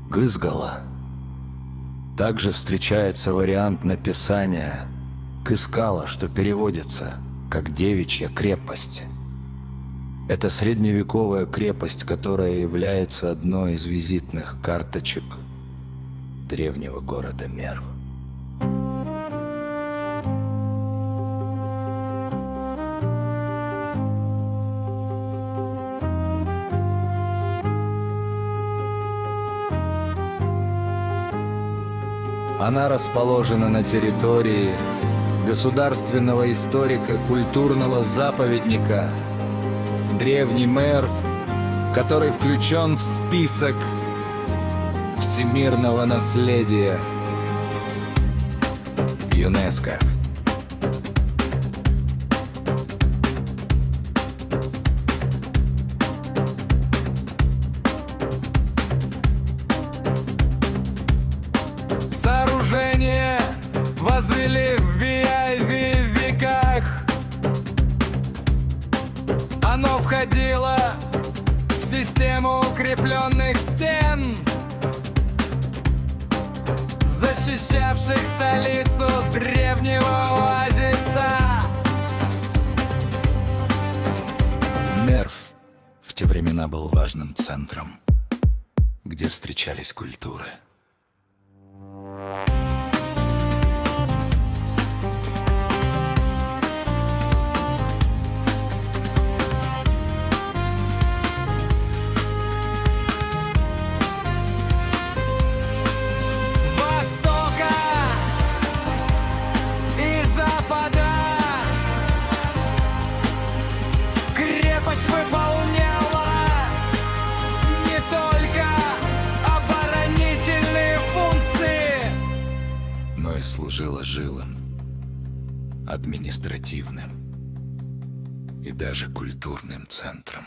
Гызгала. Также встречается вариант написания Кыскала, что переводится как «девичья крепость». Это средневековая крепость, которая является одной из визитных карточек древнего города Мерв. Она расположена на территории государственного историко-культурного заповедника Древний Мерв, который включен в список всемирного наследия ЮНЕСКО. Сооружение возвели в веках. Оно входило в систему укрепленных стен, защищавших столицу древнего оазиса. Мерв в те времена был важным центром, где встречались культуры. Выполняла не только оборонительные функции, но и служила жилым, административным и даже культурным центром.